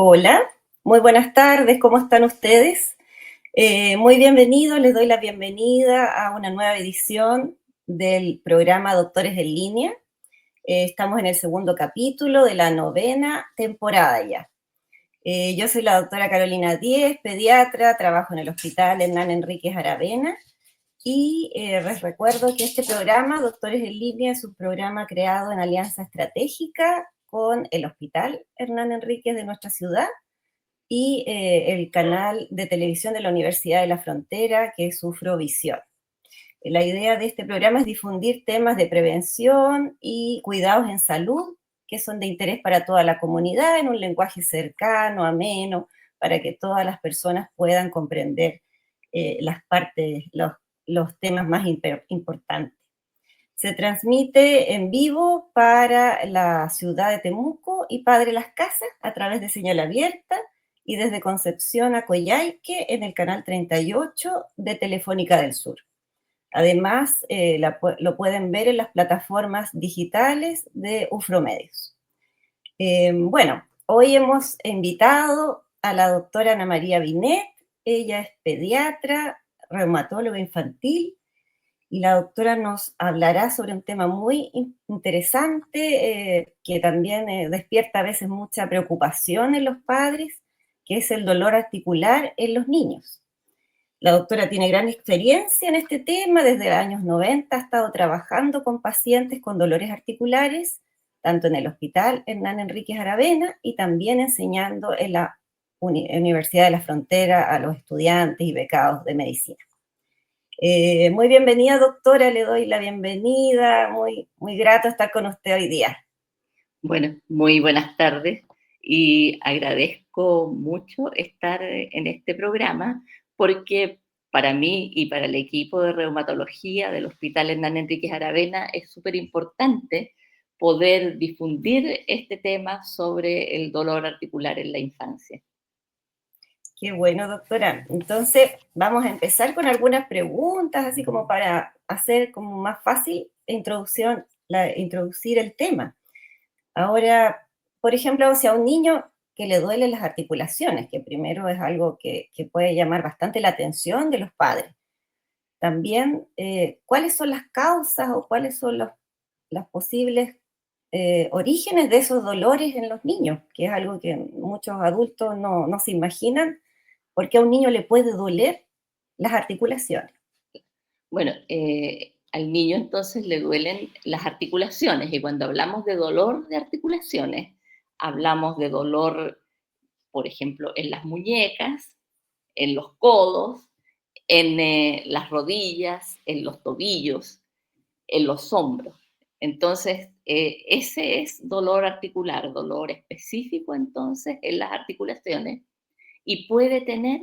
Hola, muy buenas tardes, ¿cómo están ustedes? Muy bienvenidos, les doy la bienvenida a una nueva edición del programa Doctores en Línea. Estamos en el segundo capítulo de la novena temporada ya. Yo soy la doctora Carolina Díez, pediatra, trabajo en el Hospital Hernán Enríquez Aravena y les recuerdo que este programa, Doctores en Línea, es un programa creado en alianza estratégica con el Hospital Hernán Enríquez de nuestra ciudad y el canal de televisión de la Universidad de la Frontera, que es Sufrovisión. La idea de este programa es difundir temas de prevención y cuidados en salud que son de interés para toda la comunidad en un lenguaje cercano, ameno, para que todas las personas puedan comprender las partes, los temas más importantes. Se transmite en vivo para la ciudad de Temuco y Padre Las Casas a través de señal abierta y desde Concepción a Coyhaique en el canal 38 de Telefónica del Sur. Además, lo pueden ver en las plataformas digitales de Ufromedios. Bueno, hoy hemos invitado a la doctora Ana María Binet. Ella es pediatra, reumatóloga infantil, y la doctora nos hablará sobre un tema muy interesante que también despierta a veces mucha preocupación en los padres, que es el dolor articular en los niños. La doctora tiene gran experiencia en este tema, desde los años 90 ha estado trabajando con pacientes con dolores articulares, tanto en el Hospital Hernán Enríquez Aravena y también enseñando en la Universidad de la Frontera a los estudiantes y becados de medicina. Muy bienvenida, doctora, le doy la bienvenida, muy grato estar con usted hoy día. Bueno, muy buenas tardes y agradezco mucho estar en este programa porque para mí y para el equipo de reumatología del Hospital Hernán Enríquez Aravena es súper importante poder difundir este tema sobre el dolor articular en la infancia. Qué bueno, doctora. Entonces, vamos a empezar con algunas preguntas, así como para hacer como más fácil introducir el tema. Ahora, por ejemplo, si a un niño que le duelen las articulaciones, que primero es algo que puede llamar bastante la atención de los padres, también, ¿cuáles son las causas o cuáles son las posibles orígenes de esos dolores en los niños? Que es algo que muchos adultos no se imaginan, porque a un niño le puede doler las articulaciones. Bueno, al niño entonces le duelen las articulaciones y cuando hablamos de dolor de articulaciones, hablamos de dolor, por ejemplo, en las muñecas, en los codos, en las rodillas, en los tobillos, en los hombros. Entonces, ese es dolor articular, dolor específico entonces en las articulaciones y puede tener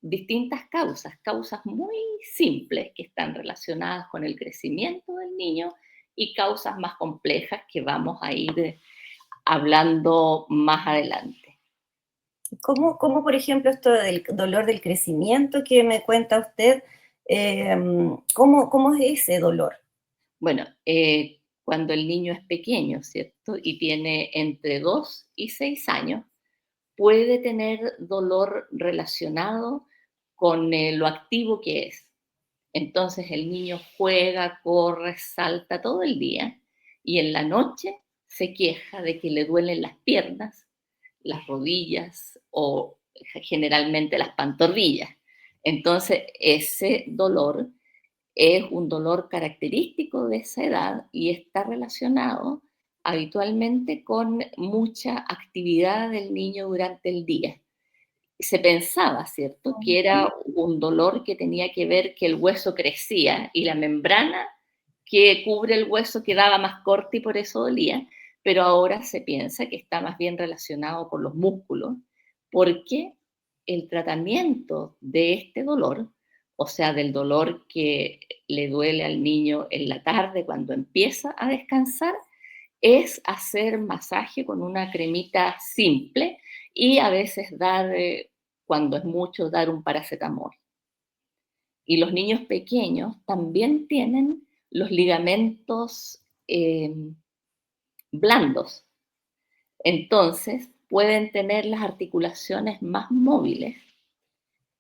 distintas causas, causas muy simples que están relacionadas con el crecimiento del niño y causas más complejas que vamos a ir hablando más adelante. ¿Cómo, por ejemplo, esto del dolor del crecimiento que me cuenta usted, cómo es ese dolor? Bueno, cuando el niño es pequeño, ¿cierto? Y tiene entre 2 y 6 años, puede tener dolor relacionado con lo activo que es. Entonces el niño juega, corre, salta todo el día y en la noche se queja de que le duelen las piernas, las rodillas o generalmente las pantorrillas. Entonces ese dolor es un dolor característico de esa edad y está relacionado habitualmente con mucha actividad del niño durante el día. Se pensaba, ¿cierto?, que era un dolor que tenía que ver que el hueso crecía y la membrana que cubre el hueso quedaba más corta y por eso dolía, pero ahora se piensa que está más bien relacionado con los músculos, porque el tratamiento de este dolor, o sea, del dolor que le duele al niño en la tarde cuando empieza a descansar, es hacer masaje con una cremita simple y a veces dar, cuando es mucho, dar un paracetamol. Y los niños pequeños también tienen los ligamentos blandos. Entonces, pueden tener las articulaciones más móviles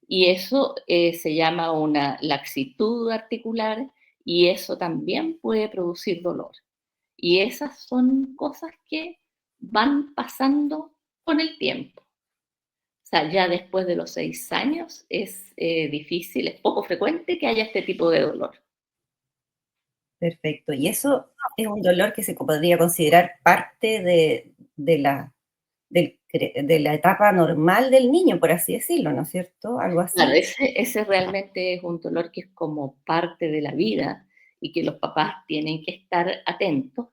y eso se llama una laxitud articular y eso también puede producir dolor. Y esas son cosas que van pasando con el tiempo. O sea, ya después de los 6 años es difícil, es poco frecuente que haya este tipo de dolor. Perfecto. Y eso es un dolor que se podría considerar parte de la etapa normal del niño, por así decirlo, ¿no es cierto? Algo Claro, así. ese realmente es un dolor que es como parte de la vida y que los papás tienen que estar atentos.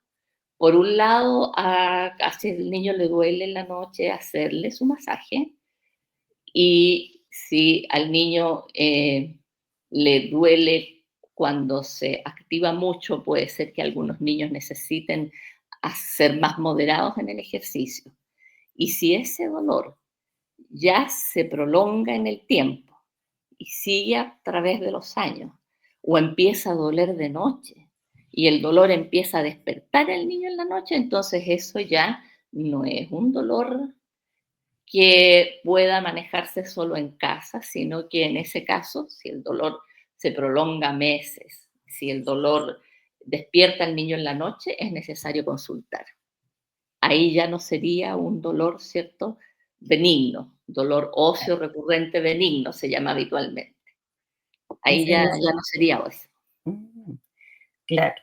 Por un lado, a si el niño le duele en la noche, hacerle su masaje. Y si al niño le duele cuando se activa mucho, puede ser que algunos niños necesiten ser más moderados en el ejercicio. Y si ese dolor ya se prolonga en el tiempo y sigue a través de los años, o empieza a doler de noche y el dolor empieza a despertar al niño en la noche, entonces eso ya no es un dolor que pueda manejarse solo en casa, sino que en ese caso, si el dolor se prolonga meses, si el dolor despierta al niño en la noche, es necesario consultar. Ahí ya no sería un dolor, ¿cierto? Benigno, dolor óseo recurrente benigno se llama habitualmente. Ahí Ese ya, es ya no sería óseo. mm, claro.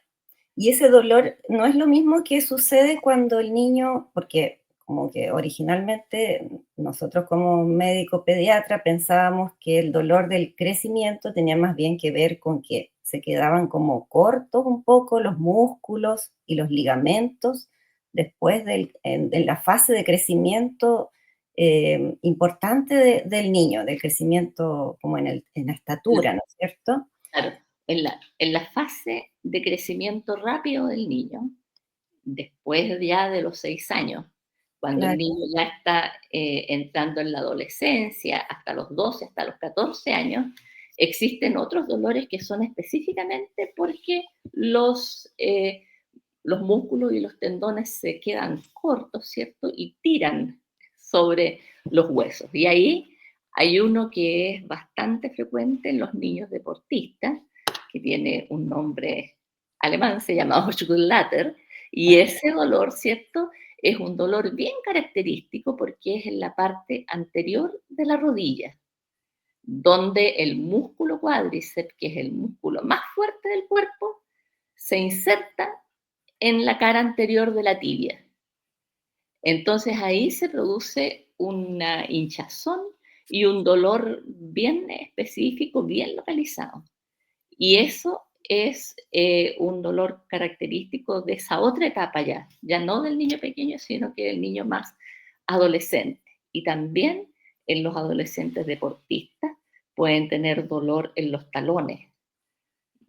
Y ese dolor no es lo mismo que sucede cuando el niño, porque como que originalmente nosotros como médico pediatra pensábamos que el dolor del crecimiento tenía más bien que ver con que se quedaban como cortos un poco los músculos y los ligamentos después en la fase de crecimiento importante del niño, del crecimiento como en la estatura, ¿no es cierto? Claro, en la fase de crecimiento rápido del niño, después ya de los 6 años, cuando el Claro, niño ya está entrando en la adolescencia, hasta los 12, hasta los 14 años, existen otros dolores que son específicamente porque los músculos y los tendones se quedan cortos, ¿cierto? Y tiran sobre los huesos. Y ahí hay uno que es bastante frecuente en los niños deportistas, que tiene un nombre alemán, se llama Osgulatter, y ese dolor, ¿cierto? Es un dolor bien característico porque es en la parte anterior de la rodilla, donde el músculo cuádriceps, que es el músculo más fuerte del cuerpo, se inserta en la cara anterior de la tibia. Entonces ahí se produce una hinchazón y un dolor bien específico, bien localizado. Y eso es un dolor característico de esa otra etapa ya, ya no del niño pequeño, sino que del niño más adolescente. Y también en los adolescentes deportistas pueden tener dolor en los talones,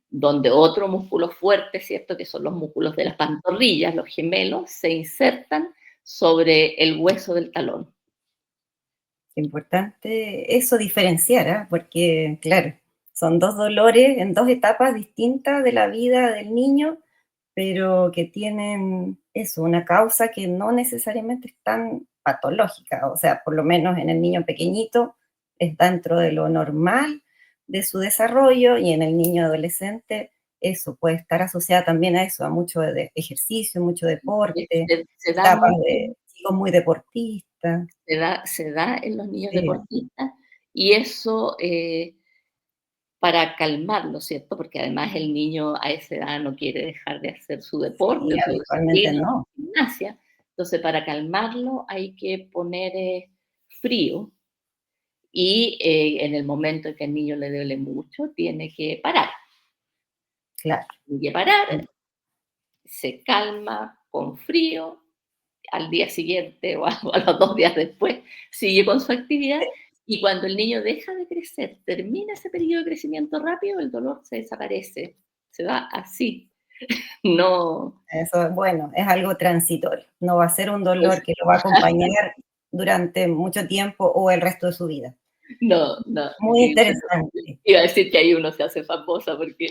donde otro músculo fuerte, ¿cierto? Que son los músculos de las pantorrillas, los gemelos, se insertan sobre el hueso del talón. importante eso diferenciar, ¿ah? Porque, claro, son dos dolores en dos etapas distintas de la vida del niño, pero que tienen eso, una causa que no necesariamente es tan patológica, o sea, por lo menos en el niño pequeñito es dentro de lo normal de su desarrollo y en el niño adolescente eso puede estar asociado también a eso, a mucho de ejercicio, mucho deporte, Se da etapas mucho, de chicos muy deportistas. se da en los niños Sí, deportistas y eso para calmarlo, ¿cierto? Porque además el niño a esa edad no quiere dejar de hacer su deporte sí, o su habitualmente disciplina, no. su gimnasia. Entonces, para calmarlo hay que poner frío y en el momento en que al niño le duele mucho, tiene que parar. Claro, Tiene que parar, se calma con frío, al día siguiente o a los 2 días después sigue con su actividad y cuando el niño deja de crecer, termina ese periodo de crecimiento rápido, el dolor se desaparece, se va así. No, eso es bueno, es algo transitorio, no va a ser un pues, dolor que lo va a acompañar durante mucho tiempo o el resto de su vida. no, no. Muy Y bueno, interesante. iba a decir que ahí uno se hace famosa porque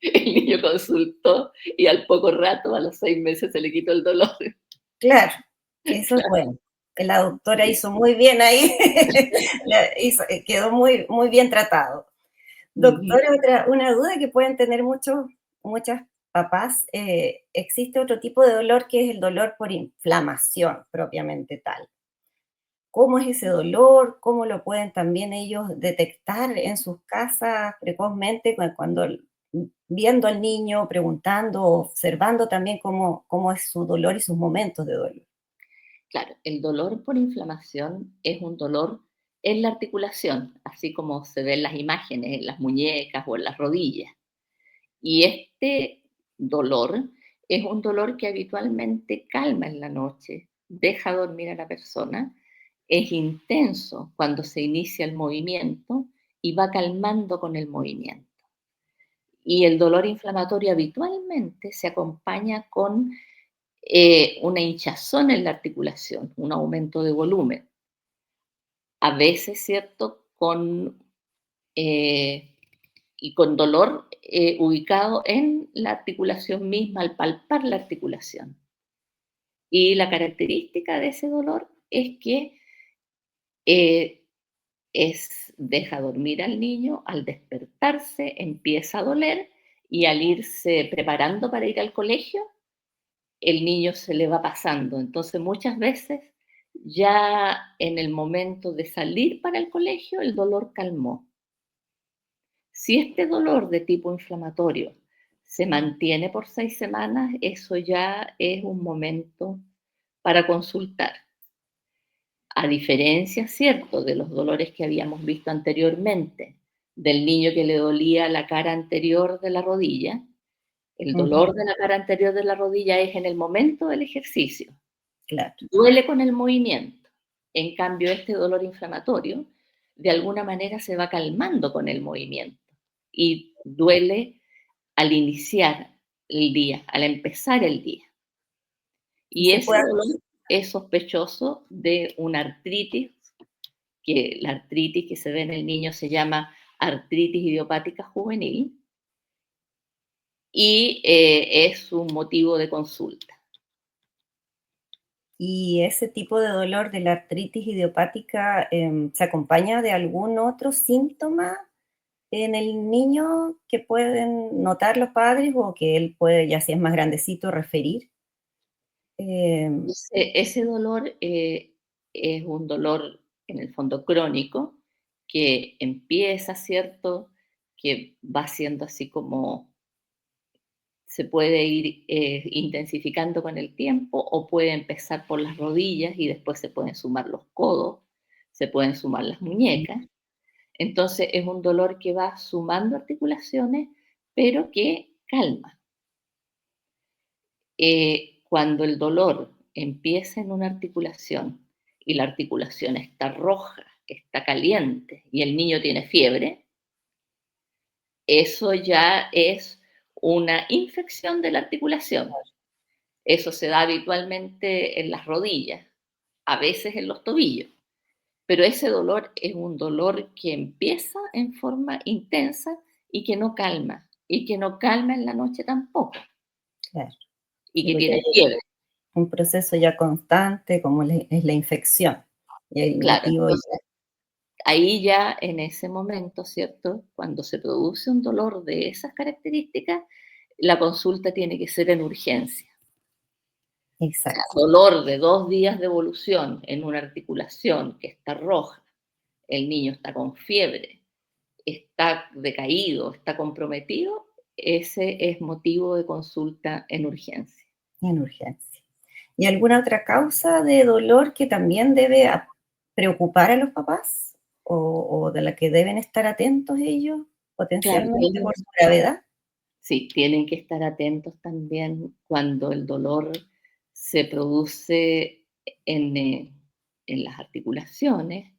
el niño consultó y al poco rato, a los 6 meses, se le quitó el dolor. Claro, Eso es bueno. La doctora hizo muy bien ahí, quedó muy, muy bien tratado. Ujú. Doctora, una duda que pueden tener muchas papás, existe otro tipo de dolor que es el dolor por inflamación propiamente tal. ¿Cómo es ese dolor? ¿Cómo lo pueden también ellos detectar en sus casas precozmente cuando viendo al niño, preguntando, observando también cómo es su dolor y sus momentos de dolor? Claro, el dolor por inflamación es un dolor en la articulación, así como se ven las imágenes en las muñecas o en las rodillas. Y este dolor es un dolor que habitualmente calma en la noche, deja dormir a la persona, es intenso cuando se inicia el movimiento y va calmando con el movimiento. Y el dolor inflamatorio habitualmente se acompaña con una hinchazón en la articulación, un aumento de volumen. A veces, ¿cierto? Eh, y con dolor ubicado en la articulación misma, al palpar la articulación. Y la característica de ese dolor es que eh, deja dormir al niño, al despertarse empieza a doler y al irse preparando para ir al colegio, el niño se le va pasando. Entonces muchas veces ya en el momento de salir para el colegio el dolor calmó. Si este dolor de tipo inflamatorio se mantiene por 6 semanas, eso ya es un momento para consultar. A diferencia, cierto, de los dolores que habíamos visto anteriormente, del niño que le dolía la cara anterior de la rodilla, el Ujú, dolor de la cara anterior de la rodilla es en el momento del ejercicio. claro. Duele con el movimiento. En cambio, este dolor inflamatorio, de alguna manera, se va calmando con el movimiento y duele al iniciar el día, al empezar el día. Y Y se ese puede, dolor es sospechoso de una artritis, que la artritis que se ve en el niño se llama artritis idiopática juvenil y es un motivo de consulta. y ese tipo de dolor de la artritis idiopática, ¿se acompaña de algún otro síntoma en el niño que pueden notar los padres o que él puede, ya si es más grandecito, referir? Em, Ese dolor es un dolor en el fondo crónico que empieza, ¿cierto? Que va siendo así como se puede ir intensificando con el tiempo o puede empezar por las rodillas y después se pueden sumar los codos, se pueden sumar las muñecas. Entonces es un dolor que va sumando articulaciones, pero que calma. Cuando el dolor empieza en una articulación y la articulación está roja, está caliente y el niño tiene fiebre, eso ya es una infección de la articulación. Eso se da habitualmente en las rodillas, a veces en los tobillos, pero ese dolor es un dolor que empieza en forma intensa y que no calma en la noche tampoco, claro, y sí, que porque tiene hay fiebre. un proceso ya constante como es la infección y el Claro, motivo ya. entonces ahí ya en ese momento, ¿cierto? Cuando se produce un dolor de esas características, la consulta tiene que ser en urgencia. O sea, Exacto. dolor de 2 días de evolución en una articulación que está roja, el niño está con fiebre, está decaído, está comprometido, ese es motivo de consulta en urgencia. En urgencia. ¿Y alguna otra causa de dolor que también debe preocupar a los papás o de la que deben estar atentos ellos Claro, potencialmente por su gravedad? sí, tienen que estar atentos también cuando el dolor se produce en, eh, en las articulaciones.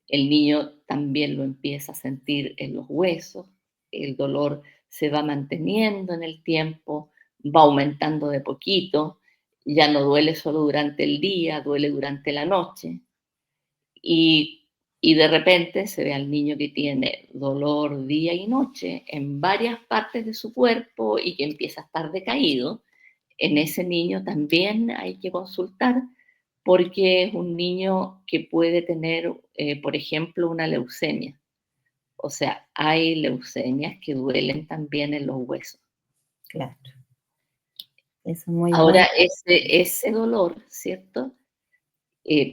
El niño también lo empieza a sentir en los huesos. El dolor se va manteniendo en el tiempo, va aumentando de poquito. Ya no duele solo durante el día, duele durante la noche. Y, y de repente se ve al niño que tiene dolor día y noche en varias partes de su cuerpo y que empieza a estar decaído. En ese niño también hay que consultar porque es un niño que puede tener, por ejemplo, una leucemia. O sea, hay leucemias que duelen también en los huesos. Claro, eso es muy, muy Ahora, importante. ese dolor, ¿cierto?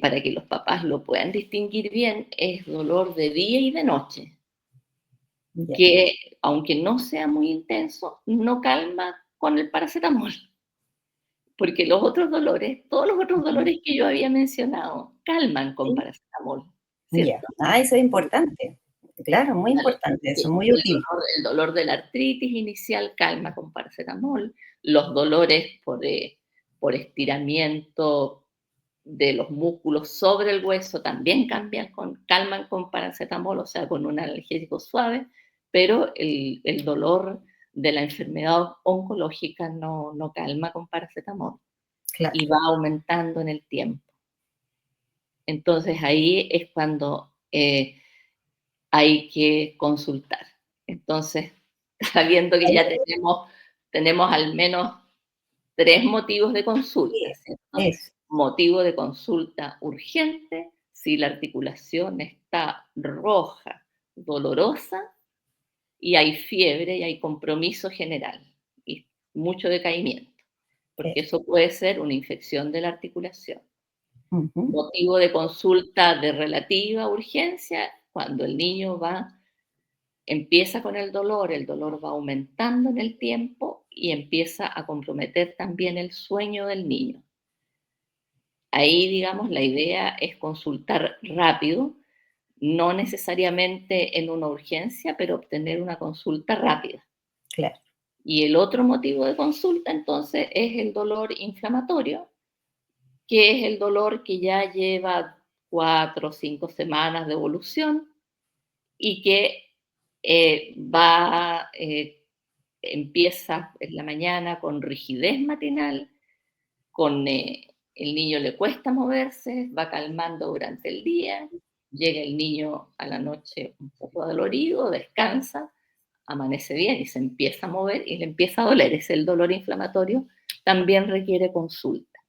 Para que los papás lo puedan distinguir bien, es dolor de día y de noche, Ya. que aunque no sea muy intenso, no calma con el paracetamol, porque los otros dolores, todos los otros Ujú. dolores que yo había mencionado, calman con Sí, paracetamol, ya. ¿cierto? Ah, eso es importante. Claro, muy Vale, importante, sí, eso, muy útil. el dolor de la artritis inicial calma con paracetamol, los dolores por estiramiento de los músculos sobre el hueso también calman con paracetamol, o sea, con un analgésico suave, pero el dolor de la enfermedad oncológica no calma con paracetamol Claro, y va aumentando en el tiempo. Entonces ahí es cuando hay que consultar. Entonces, sabiendo que ahí ya tenemos al menos tres motivos de consulta, sí, ¿cierto? eso, Motivo de consulta urgente, si la articulación está roja, dolorosa y hay fiebre y hay compromiso general y mucho decaimiento, porque eso. eso puede ser una infección de la articulación. Ujú. Motivo de consulta de relativa urgencia, cuando el niño empieza con el dolor va aumentando en el tiempo y empieza a comprometer también el sueño del niño. Ahí, digamos, la idea es consultar rápido, no necesariamente en una urgencia, pero obtener una consulta rápida. Claro, Y el otro motivo de consulta, entonces, es el dolor inflamatorio, que es el dolor que ya lleva 4 o 5 semanas de evolución y que empieza en la mañana con rigidez matinal, el niño le cuesta moverse, va calmando durante el día, llega el niño a la noche un poco adolorido, descansa, amanece bien y se empieza a mover y le empieza a doler. Es el dolor inflamatorio, también requiere consulta.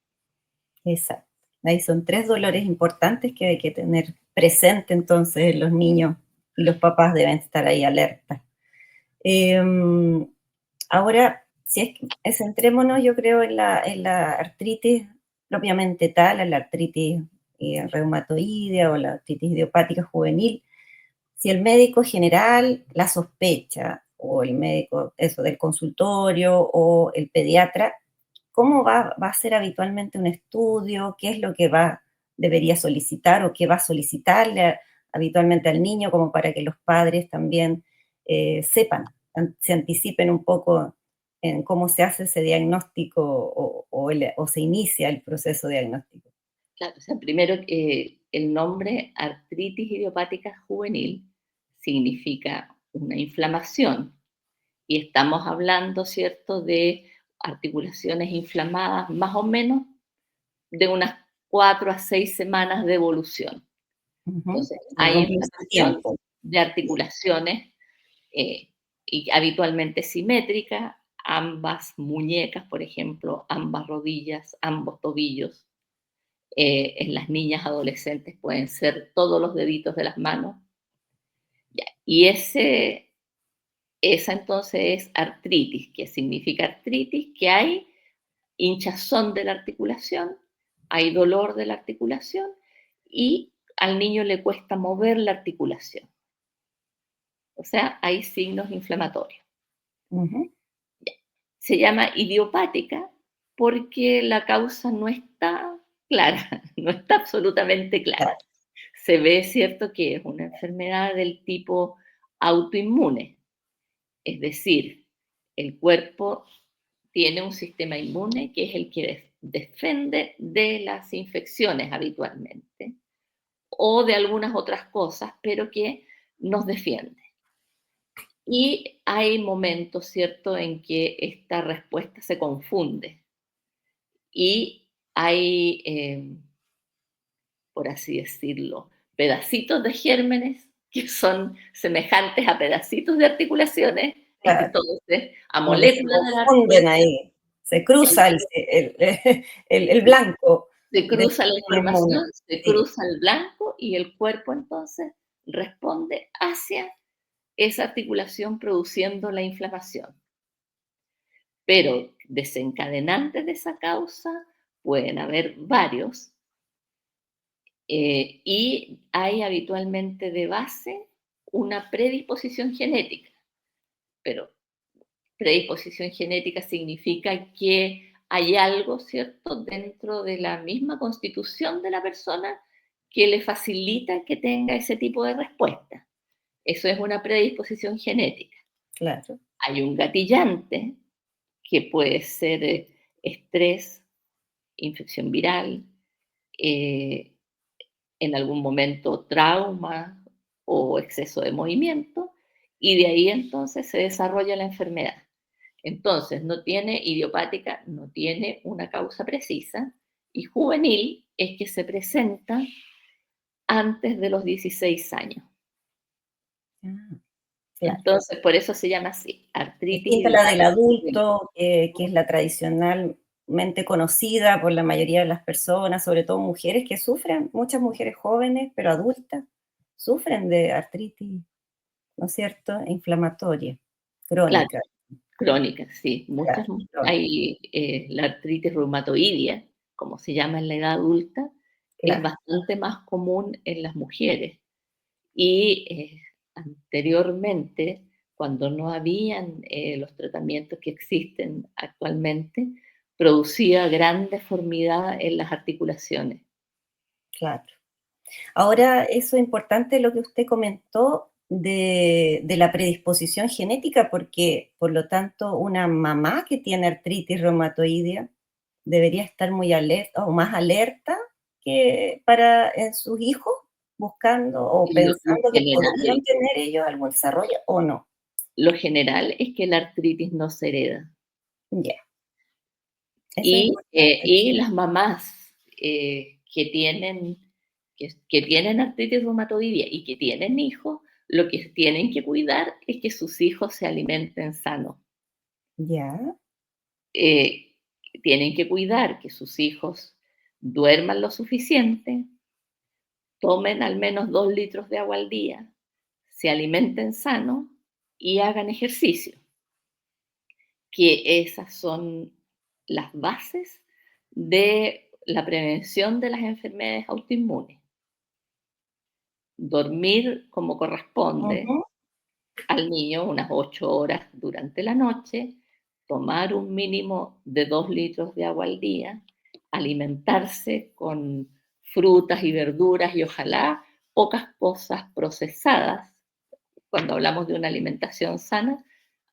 exacto. Ahí son tres dolores importantes que hay que tener presente entonces los niños y los papás deben estar ahí alerta. Em, Ahora, si es que centrémonos, yo creo, en la artritis propiamente tal, en la artritis reumatoidea o la artritis idiopática juvenil. Si el médico general la sospecha, o el médico eso del consultorio, o el pediatra, ¿cómo va a ser habitualmente un estudio? ¿Qué es lo que debería solicitar o qué va a solicitarle habitualmente al niño como para que los padres también sepan, se anticipen un poco en cómo se hace ese diagnóstico o se inicia el proceso diagnóstico? Claro, o sea, primero, el nombre artritis idiopática juvenil significa una inflamación y estamos hablando, ¿cierto?, de articulaciones inflamadas más o menos de unas 4 a 6 semanas de evolución. Ujú. Entonces, hay Algún plazo de inflamación tiempo. de articulaciones y habitualmente simétrica, ambas muñecas, por ejemplo, ambas rodillas, ambos tobillos. En las niñas adolescentes pueden ser todos los deditos de las manos. Ya. Y esa entonces es artritis. ¿Qué significa artritis? Que hay hinchazón de la articulación, hay dolor de la articulación y al niño le cuesta mover la articulación. O sea, hay signos inflamatorios. Ujú. Se llama idiopática porque la causa no está clara, no está absolutamente clara. Claro. Se ve, cierto, que es una enfermedad del tipo autoinmune, es decir, el cuerpo tiene un sistema inmune que es el que defiende de las infecciones habitualmente o de algunas otras cosas, pero que nos defiende. Y hay momentos, ¿cierto?, en que esta respuesta se confunde y hay, por así decirlo, pedacitos de gérmenes que son semejantes a pedacitos de articulaciones, Claro. entonces, a Como que se moléculas de la confunden articulación. ahí, se cruza el blanco. Se del cruza la sistema inmune. información, se Sí, cruza el blanco y el cuerpo entonces responde hacia esa articulación produciendo la inflamación. Pero desencadenantes de esa causa pueden haber varios, y hay habitualmente de base una predisposición genética, pero predisposición genética significa que hay algo, ¿cierto?, dentro de la misma constitución de la persona que le facilita que tenga ese tipo de respuesta. Eso es una predisposición genética. claro. Hay un gatillante que puede ser estrés, infección viral, eh, en algún momento trauma o exceso de movimiento, y de ahí entonces se desarrolla la enfermedad. Entonces, no tiene idiopática, no tiene una causa precisa, y juvenil es que se presenta antes de los 16 años. Ah, claro. Entonces, por eso se llama así, artritis Distinta a la del idiopática juvenil. adulto, que es la tradicionalmente conocida por la mayoría de las personas, sobre todo mujeres que sufren, muchas mujeres jóvenes, pero adultas, sufren de artritis, ¿no es cierto?, inflamatoria, Claro, crónica, crónica, sí. claro, Muchas, crónica, hay la artritis reumatoidea, como se llama en la edad adulta, es claro. bastante más común en las mujeres. Y anteriormente, cuando no habían los tratamientos que existen actualmente, producía gran deformidad en las articulaciones. Claro. Ahora, eso es importante lo que usted comentó de la predisposición genética, porque por lo tanto una mamá que tiene artritis reumatoidea debería estar muy alerta o más alerta que para en sus hijos, buscando o Lo pensando que podrían general, tener ellos algún desarrollo o no. lo general es que la artritis no se hereda. Ya, eso es importante. Y las mamás que tienen artritis reumatoidea y que tienen hijos, lo que tienen que cuidar es que sus hijos se alimenten sanos. Ya, Eh, Tienen que cuidar que sus hijos duerman lo suficiente, tomen al menos 2 litros de agua al día, se alimenten sano y hagan ejercicio, que esas son las bases de la prevención de las enfermedades autoinmunes. Dormir como corresponde ujú, al niño unas 8 horas durante la noche, tomar un mínimo de 2 litros de agua al día, alimentarse con frutas y verduras y ojalá pocas cosas procesadas. Cuando hablamos de una alimentación sana,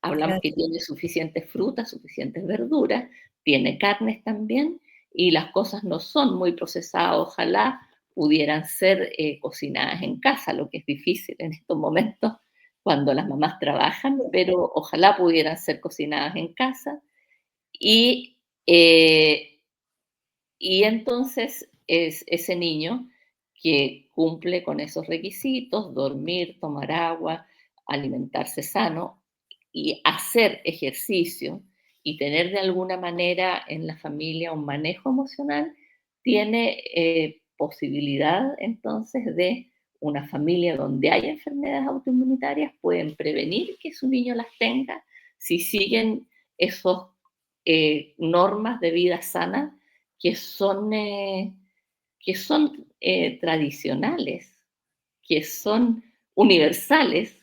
hablamos que claro, tiene suficientes frutas, suficientes verduras, tiene carnes también, y las cosas no son muy procesadas, ojalá pudieran ser cocinadas en casa, lo que es difícil en estos momentos cuando las mamás trabajan, pero ojalá pudieran ser cocinadas en casa. Y, eh, y entonces es ese niño que cumple con esos requisitos, dormir, tomar agua, alimentarse sano y hacer ejercicio y tener de alguna manera en la familia un manejo emocional, tiene posibilidad entonces de una familia donde haya enfermedades autoinmunitarias, pueden prevenir que su niño las tenga si siguen esos normas de vida sana que que son tradicionales, que son universales,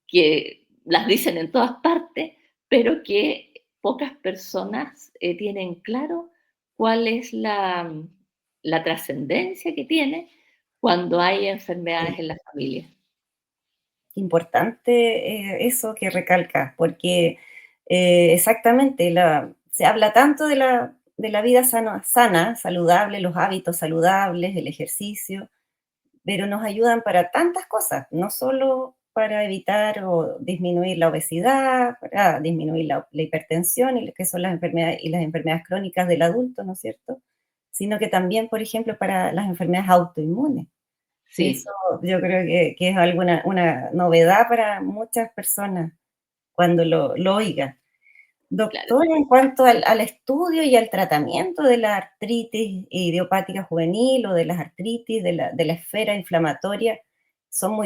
que las dicen en todas partes, pero que pocas personas tienen claro cuál es la trascendencia que tiene cuando hay sí. enfermedades en la familia. Importante eso que recalca, porque exactamente se habla tanto de la vida sana, saludable, los hábitos saludables, el ejercicio, pero nos ayudan para tantas cosas, no solo para evitar o disminuir la obesidad, para disminuir la hipertensión y lo que son las enfermedades y las enfermedades crónicas del adulto, ¿no es cierto? Sino que también, por ejemplo, para las enfermedades autoinmunes. Y eso Sí, yo creo que es alguna una novedad para muchas personas cuando lo oigan. Claro, Doctora, en cuanto al estudio y al tratamiento de la artritis idiopática juvenil o de las artritis de la esfera inflamatoria,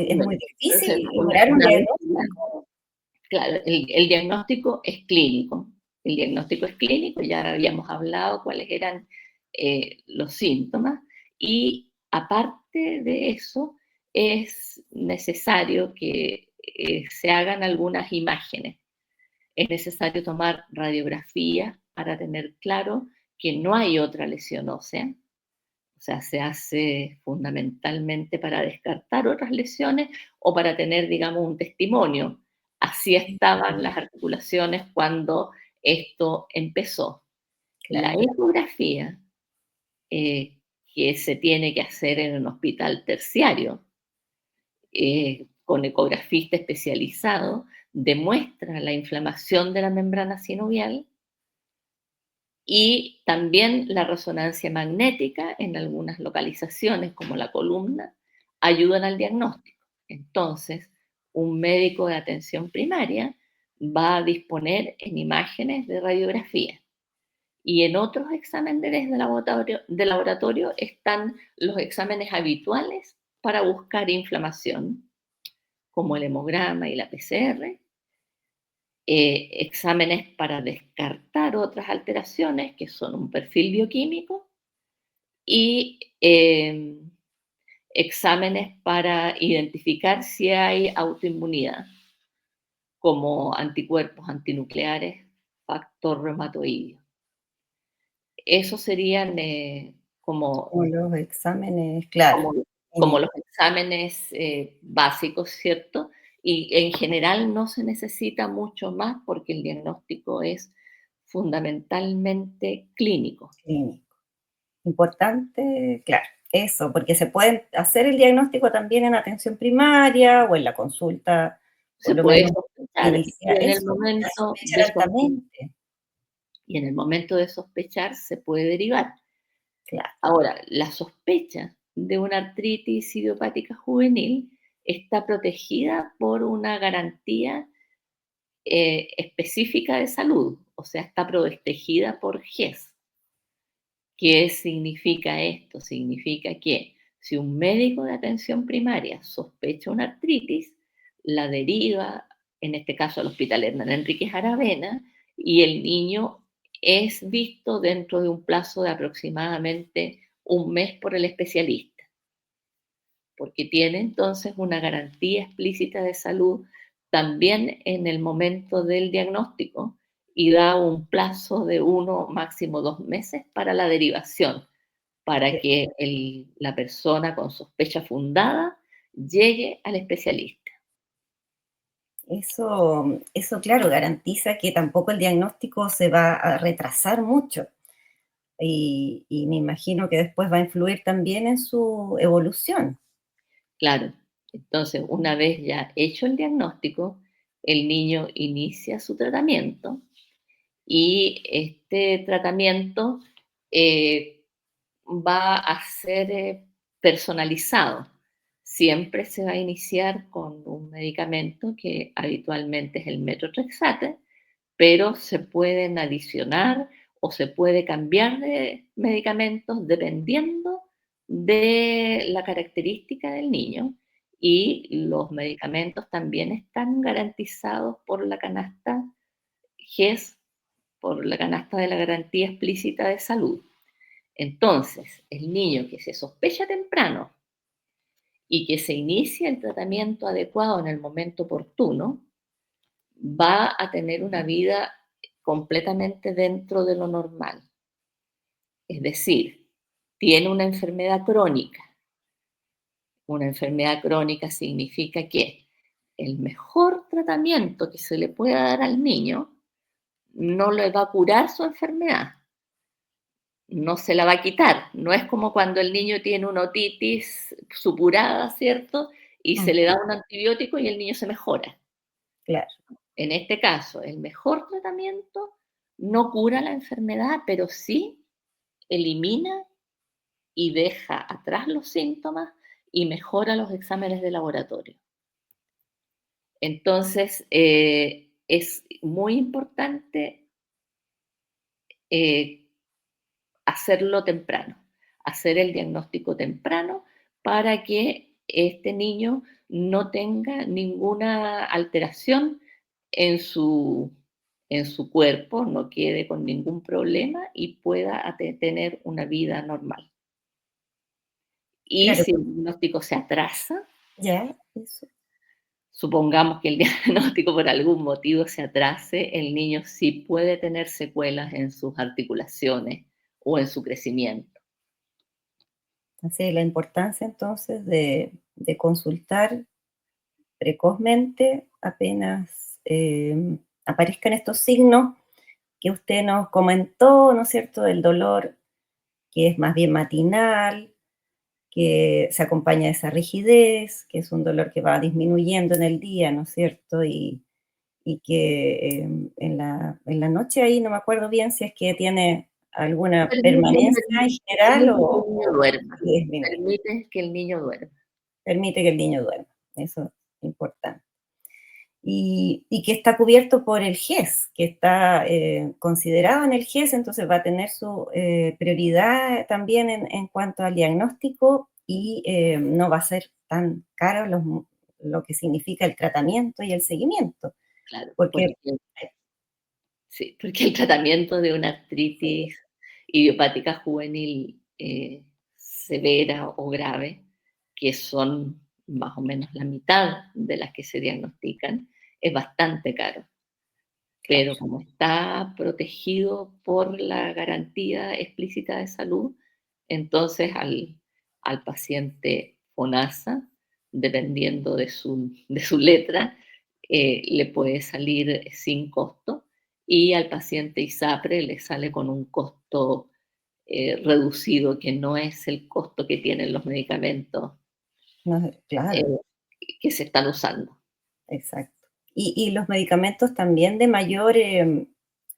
es bueno, muy entonces difícil lograr un una vez ya, diagnóstico. claro, el diagnóstico es clínico. El diagnóstico es clínico, ya habíamos hablado cuáles eran los síntomas y aparte de eso es necesario que se hagan algunas imágenes. Es necesario tomar radiografía para tener claro que no hay otra lesión ósea. O sea, se hace fundamentalmente para descartar otras lesiones o para tener, digamos, un testimonio. Así estaban las articulaciones cuando esto empezó. La Claro, ecografía, eh, que se tiene que hacer en un hospital terciario, con ecografista especializado, demuestra la inflamación de la membrana sinovial y también la resonancia magnética en algunas localizaciones, como la columna, ayudan al diagnóstico. Entonces, un médico de atención primaria va a disponer en imágenes de radiografía. Y en otros exámenes de laboratorio están los exámenes habituales para buscar inflamación, como el hemograma y la PCR, exámenes para descartar otras alteraciones que son un perfil bioquímico y exámenes para identificar si hay autoinmunidad, como anticuerpos antinucleares, factor reumatoideo. Esos serían como, como los exámenes, claro. como, como ini- los exámenes básicos, ¿cierto? Y en general no se necesita mucho más porque el diagnóstico es fundamentalmente clínico. Clínico. Importante, claro, eso, porque se puede hacer el diagnóstico también en atención primaria o en la consulta, por Se lo puede menos sospechar inicial. Eso, la sospechar altamente. y en el momento de sospechar se puede derivar. Claro, Ahora, la sospecha de una artritis idiopática juvenil está protegida por una garantía específica de salud, o sea, está protegida por GES. ¿Qué significa esto? Significa que si un médico de atención primaria sospecha una artritis, la deriva, en este caso al Hospital Hernán Enríquez Aravena, y el niño es visto dentro de un plazo de aproximadamente un mes por el especialista, porque tiene entonces una garantía explícita de salud también en el momento del diagnóstico y da un plazo de 1, máximo 2 meses para la derivación para que que la persona con sospecha fundada llegue al especialista. eso, claro, garantiza que tampoco el diagnóstico se va a retrasar mucho. Y me imagino que después va a influir también en su evolución. Claro, entonces una vez ya hecho el diagnóstico, el niño inicia su tratamiento y este tratamiento eh, va a ser personalizado. Siempre se va a iniciar con un medicamento que habitualmente es el metotrexate, pero se pueden adicionar o se puede cambiar de medicamentos dependiendo de la característica del niño y los medicamentos también están garantizados por la canasta GES, por la canasta de la garantía explícita de salud. Entonces, el niño que se sospecha temprano y que se inicia el tratamiento adecuado en el momento oportuno, va a tener una vida completamente dentro de lo normal. Es decir, tiene una enfermedad crónica. Una enfermedad crónica significa que el mejor tratamiento que se le pueda dar al niño no le va a curar su enfermedad, no se la va a quitar. No es como cuando el niño tiene una otitis supurada, ¿cierto? Y se le Ujú, da un antibiótico y el niño se mejora. claro, En este caso, el mejor tratamiento no cura la enfermedad, pero sí elimina y deja atrás los síntomas y mejora los exámenes de laboratorio. Entonces, es muy importante eh, hacerlo temprano, hacer el diagnóstico temprano para que este niño no tenga ninguna alteración en en su cuerpo, no quede con ningún problema y pueda tener una vida normal. Y Claro, si el diagnóstico se atrasa, ya, eso. supongamos que el diagnóstico por algún motivo se atrase, el niño sí puede tener secuelas en sus articulaciones o en su crecimiento. Así es la importancia entonces de consultar precozmente apenas aparezcan estos signos que usted nos comentó, ¿no es cierto?, del dolor que es más bien matinal, que se acompaña de esa rigidez, que es un dolor que va disminuyendo en el día, ¿no es cierto? Y que en la noche ahí no me acuerdo bien si es que tiene alguna permanencia en general Permite que el niño o duerma, si disminuye. permite que el niño duerma. Permite que el niño duerma, eso es importante. Y que está cubierto por el GES, que está considerado en el GES, entonces va a tener su prioridad también en cuanto al diagnóstico y no va a ser tan caro lo que significa el tratamiento y el seguimiento, Claro, porque porque sí, porque el tratamiento de una artritis idiopática juvenil severa o grave, que son más o menos la mitad de las que se diagnostican, es bastante caro. claro, Pero como está protegido por la garantía explícita de salud, entonces al paciente FONASA, dependiendo de su letra, le puede salir sin costo y al paciente ISAPRE le sale con un costo reducido, que no es el costo que tienen los medicamentos claro, eh, que se están usando. exacto. Y los medicamentos también de mayor,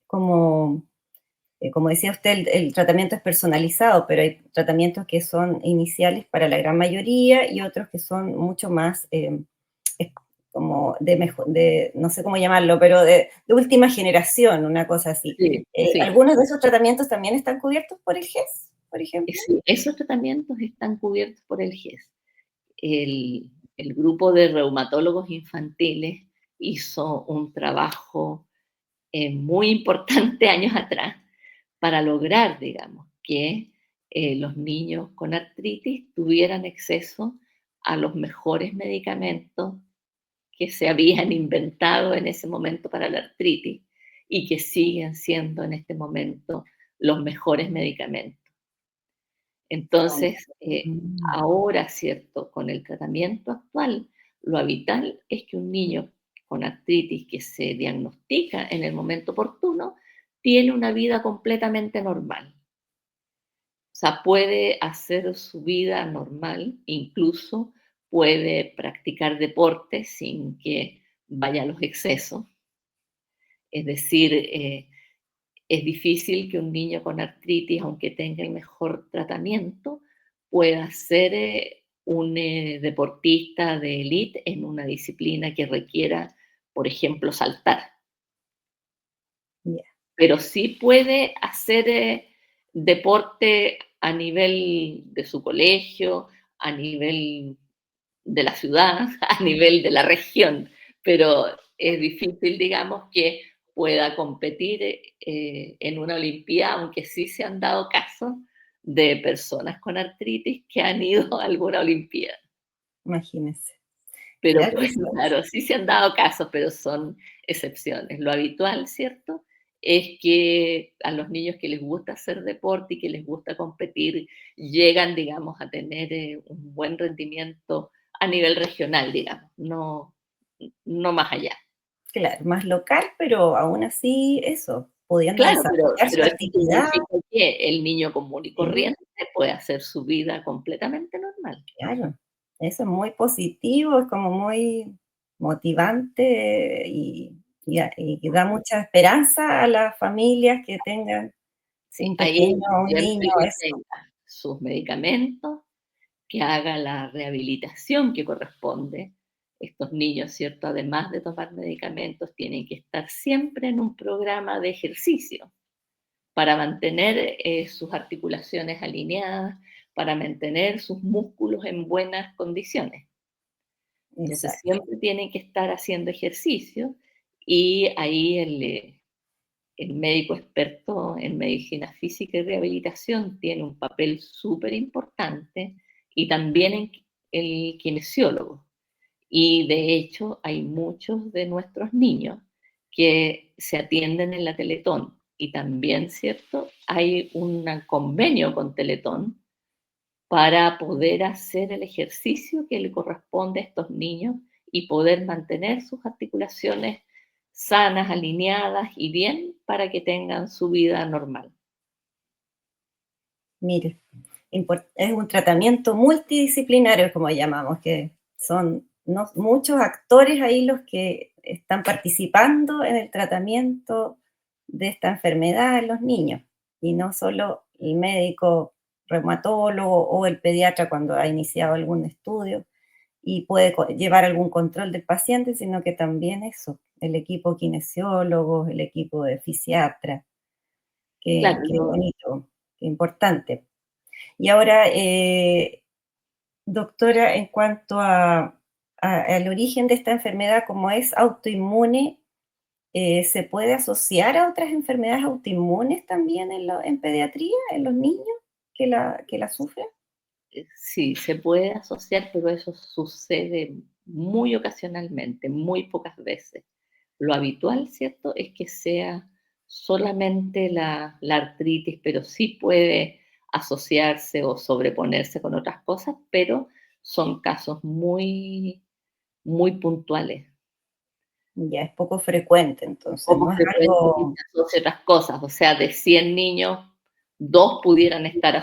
como como decía usted, el tratamiento es personalizado, pero hay tratamientos que son iniciales para la gran mayoría y otros que son mucho más, es como de mejor, no sé cómo llamarlo, pero de última generación, una cosa así. Sí, sí. ¿Algunos de esos tratamientos también están cubiertos por el GES, por ejemplo? Sí, esos tratamientos están cubiertos por el GES. El grupo de reumatólogos infantiles hizo un trabajo muy importante años atrás para lograr, digamos, que los niños con artritis tuvieran acceso a los mejores medicamentos que se habían inventado en ese momento para la artritis y que siguen siendo en este momento los mejores medicamentos. Entonces, Mm, ahora, ¿cierto? Con el tratamiento actual, lo habitual es que un niño con artritis que se diagnostica en el momento oportuno tiene una vida completamente normal. O sea, puede hacer su vida normal, incluso puede practicar deporte sin que vaya a los excesos. Es decir, es difícil que un niño con artritis, aunque tenga el mejor tratamiento, pueda ser un deportista de élite en una disciplina que requiera, por ejemplo, saltar. ya, Pero sí puede hacer deporte a nivel de su colegio, a nivel de la ciudad, a nivel de la región, pero es difícil, digamos, que pueda competir en una Olimpiada, aunque sí se han dado casos de personas con artritis que han ido a alguna Olimpiada. imagínese. Pero Claro, pues, claro, sí se han dado casos, pero son excepciones. Lo habitual, ¿cierto? Es que a los niños que les gusta hacer deporte y que les gusta competir, llegan, digamos, a tener un buen rendimiento a nivel regional, digamos, no más allá. claro, más local, pero aún así eso, pudiendo Claro, desarrollar su pero eso actividad. significa que el niño común y Sí, corriente puede hacer su vida completamente normal. claro, eso es muy positivo, es como muy motivante y da mucha esperanza a las familias que tengan Sí, un ahí pequeño o un siempre niño, que eso. tenga sus medicamentos, que haga la rehabilitación que corresponde. Estos niños, ¿cierto? Además de tomar medicamentos, tienen que estar siempre en un programa de ejercicio. para mantener sus articulaciones alineadas, para mantener sus músculos en buenas condiciones. Entonces exacto. siempre tienen que estar haciendo ejercicio y ahí el médico experto en medicina física y rehabilitación tiene un papel súper importante y también el kinesiólogo. Y de hecho hay muchos de nuestros niños que se atienden en la Teletón y también, ¿cierto? Hay un convenio con Teletón para poder hacer el ejercicio que le corresponde a estos niños y poder mantener sus articulaciones sanas, alineadas y bien para que tengan su vida normal. Mire, es un tratamiento multidisciplinario, como llamamos, que son muchos actores ahí los que están participando en el tratamiento de esta enfermedad en los niños, y no solo el médico reumatólogo o el pediatra cuando ha iniciado algún estudio y puede llevar algún control del paciente, sino que también eso, el equipo kinesiólogo, el equipo de fisiatra, Claro, qué bonito, qué importante. Y ahora, doctora, en cuanto al origen de esta enfermedad, como es autoinmune, ¿se puede asociar a otras enfermedades autoinmunes también en pediatría, en los niños que la sufren? sí, se puede asociar, pero eso sucede muy ocasionalmente, muy pocas veces. Lo habitual, ¿cierto?, es que sea solamente la artritis, pero sí puede asociarse o sobreponerse con otras cosas, pero son casos muy, muy puntuales. Ya es poco frecuente, entonces, Poco no es frecuente que algo, se asocie a otras cosas, o sea, de 100 niños, 2 pudieran estar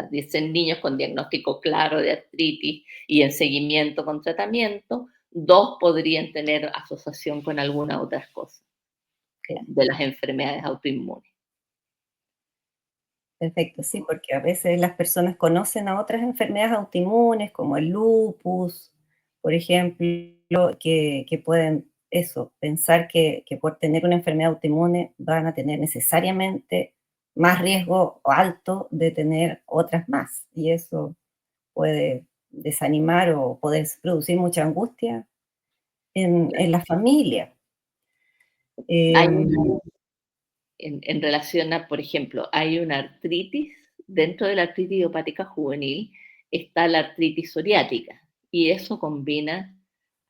de 100 niños con diagnóstico claro de artritis y en seguimiento con tratamiento, 2 podrían tener asociación con alguna otras cosas claro, de las enfermedades autoinmunes. perfecto, sí, porque a veces las personas conocen a otras enfermedades autoinmunes, como el lupus, por ejemplo, que pueden eso, pensar que por tener una enfermedad autoinmune van a tener necesariamente más riesgo alto de tener otras más. Y eso puede desanimar o puede producir mucha angustia en la familia. Hay Em, en relación a, por ejemplo, hay una artritis, dentro de la artritis idiopática juvenil está la artritis psoriática y eso combina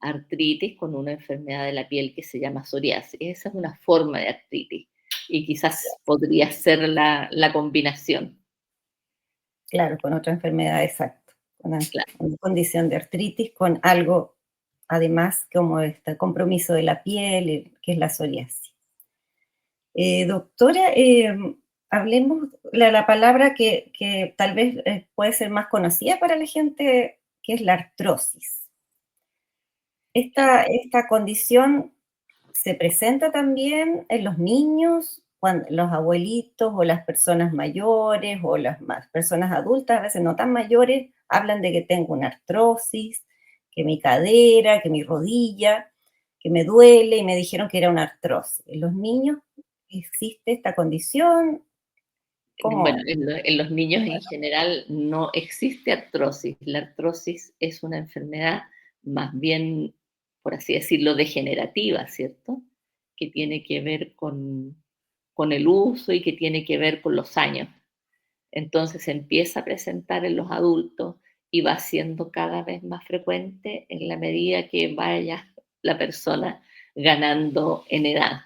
artritis con una enfermedad de la piel que se llama psoriasis. Esa es una forma de artritis y quizás podría ser la combinación. claro, con otra enfermedad, exacto. Claro. Una condición de artritis con algo, además, como este compromiso de la piel, que es la psoriasis. Doctora, hablemos la palabra que tal vez puede ser más conocida para la gente, que es la artrosis. Esta condición se presenta también en los niños, cuando los abuelitos o las personas mayores o las personas adultas, a veces no tan mayores, hablan de que tengo una artrosis, que mi cadera, que mi rodilla, que me duele y me dijeron que era una artrosis. En los niños existe esta condición, Bueno, ¿cómo? en los niños en general no existe artrosis. La artrosis es una enfermedad más bien, por así decirlo, degenerativa, ¿cierto? Que tiene que ver con el uso y que tiene que ver con los años. Entonces se empieza a presentar en los adultos y va siendo cada vez más frecuente en la medida que vaya la persona ganando en edad.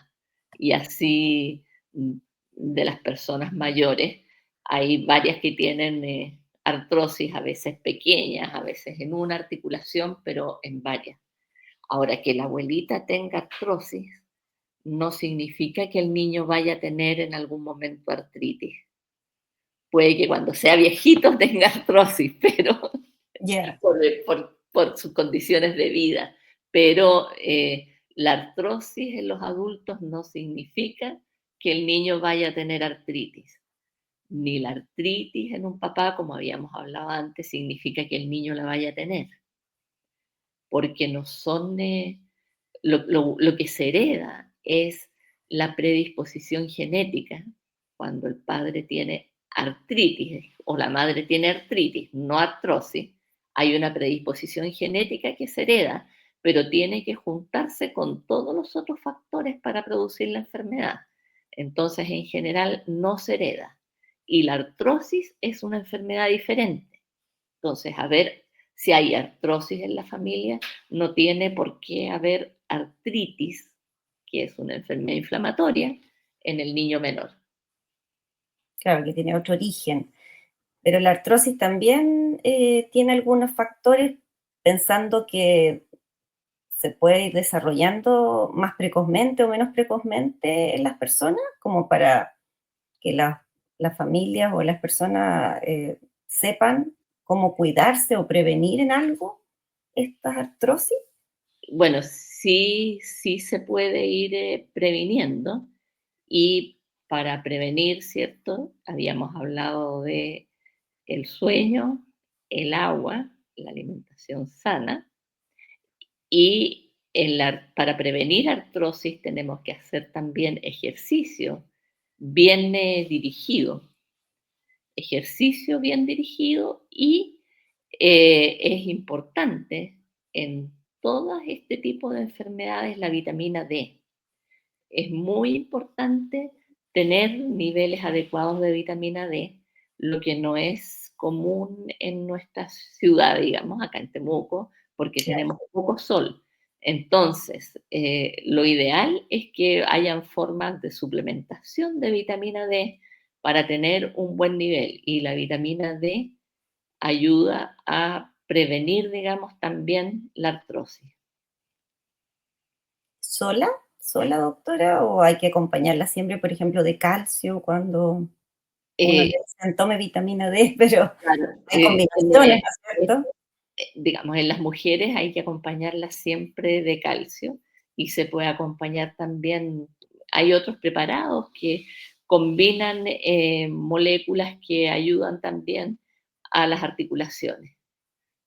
Y así de las personas mayores, hay varias que tienen artrosis, a veces pequeñas, a veces en una articulación, pero en varias. Ahora, que la abuelita tenga artrosis no significa que el niño vaya a tener en algún momento artritis. Puede que cuando sea viejito tenga artrosis, pero Ya, por sus condiciones de vida. Pero la artrosis en los adultos no significa que el niño vaya a tener artritis. Ni la artritis en un papá, como habíamos hablado antes, significa que el niño la vaya a tener. Porque no son, lo que se hereda es la predisposición genética cuando el padre tiene artritis o la madre tiene artritis, no artrosis, hay una predisposición genética que se hereda, pero tiene que juntarse con todos los otros factores para producir la enfermedad. Entonces, en general, no se hereda. Y la artrosis es una enfermedad diferente. Entonces, a ver si hay artrosis en la familia, no tiene por qué haber artritis, que es una enfermedad inflamatoria, en el niño menor. Claro, que tiene otro origen. Pero la artrosis también tiene algunos factores, pensando que se puede ir desarrollando más precozmente o menos precozmente en las personas, como para que las familias o las personas sepan cómo cuidarse o prevenir en algo estas artrosis. Bueno, sí, sí se puede ir previniendo y para prevenir, ¿cierto? Habíamos hablado de el sueño, el agua, la alimentación sana y para prevenir artrosis tenemos que hacer también ejercicio bien dirigido, ejercicio bien dirigido y es importante en todo este tipo de enfermedades la vitamina D. Es muy importante tener niveles adecuados de vitamina D, lo que no es común en nuestra ciudad, digamos, acá en Temuco, porque Claro. tenemos poco sol. Entonces, lo ideal es que hayan formas de suplementación de vitamina D para tener un buen nivel. Y la vitamina D ayuda a prevenir, digamos, también la artrosis. ¿Sola? ¿Sola, doctora? ¿O hay que acompañarla siempre, por ejemplo, de calcio cuando uno le Eh, dicen tome vitamina D, pero claro, hay combinaciones, ¿no es cierto? digamos, en las mujeres hay que acompañarlas siempre de calcio y se puede acompañar también, hay otros preparados que combinan moléculas que ayudan también a las articulaciones,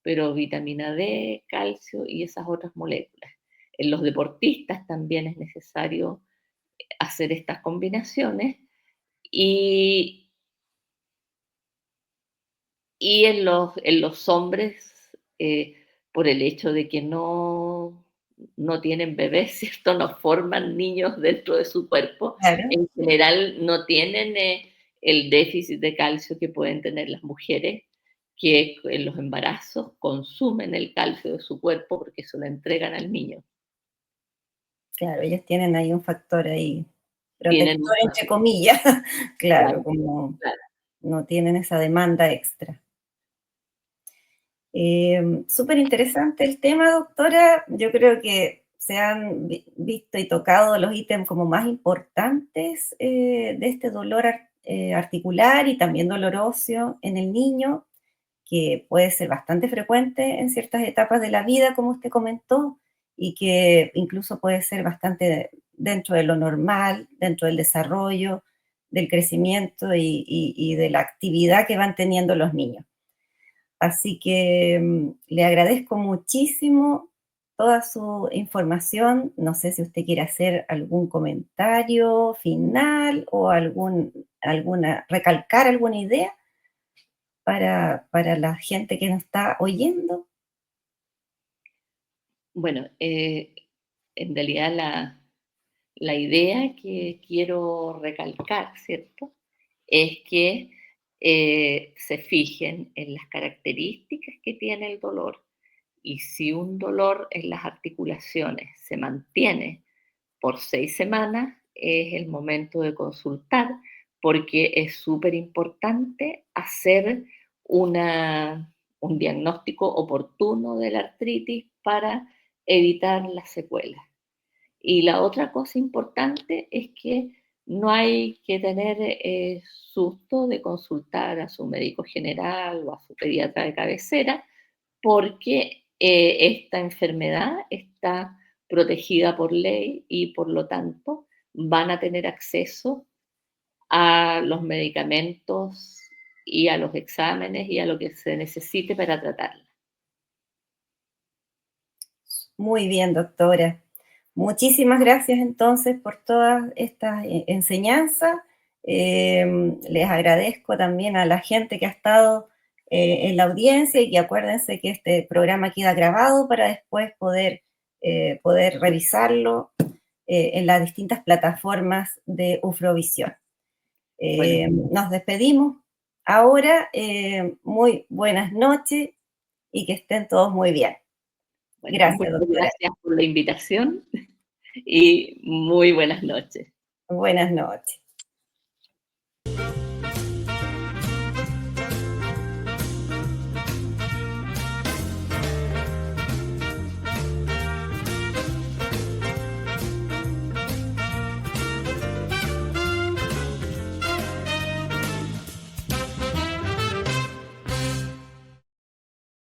pero vitamina D, calcio y esas otras moléculas. En los deportistas también es necesario hacer estas combinaciones y, y en los hombres, por el hecho de que no tienen bebés, ¿cierto? No forman niños dentro de su cuerpo, Claro. en general no tienen el déficit de calcio que pueden tener las mujeres, que en los embarazos consumen el calcio de su cuerpo porque se lo entregan al niño. Claro, ellos tienen ahí un factor ahí Tienen protector, un entre comillas, claro, claro, como claro. no tienen esa demanda extra. Súper interesante el tema, doctora. Yo creo que se han visto y tocado los ítems como más importantes de este dolor articular y también dolor óseo en el niño, que puede ser bastante frecuente en ciertas etapas de la vida, como usted comentó, y que incluso puede ser bastante dentro de lo normal, dentro del desarrollo, del crecimiento y de la actividad que van teniendo los niños. Así que le agradezco muchísimo toda su información. No sé si usted quiere hacer algún comentario final o recalcar alguna idea para la gente que nos está oyendo. Bueno, en realidad la idea que quiero recalcar, ¿cierto? Es que se fijen en las características que tiene el dolor y si un dolor en las articulaciones se mantiene por 6 semanas, es el momento de consultar porque es súper importante hacer un diagnóstico oportuno de la artritis para evitar las secuelas. Y la otra cosa importante es que no hay que tener susto de consultar a su médico general o a su pediatra de cabecera, porque esta enfermedad está protegida por ley y por lo tanto van a tener acceso a los medicamentos y a los exámenes y a lo que se necesite para tratarla. Muy bien, doctora. Muchísimas gracias entonces por todas estas enseñanzas. Les agradezco también a la gente que ha estado en la audiencia y acuérdense que este programa queda grabado para después poder revisarlo en las distintas plataformas de Ufrovisión. Bueno, Nos despedimos ahora, muy buenas noches y que estén todos muy bien. bueno, Gracias, muchas doctora. gracias por la invitación y muy buenas noches. Buenas noches.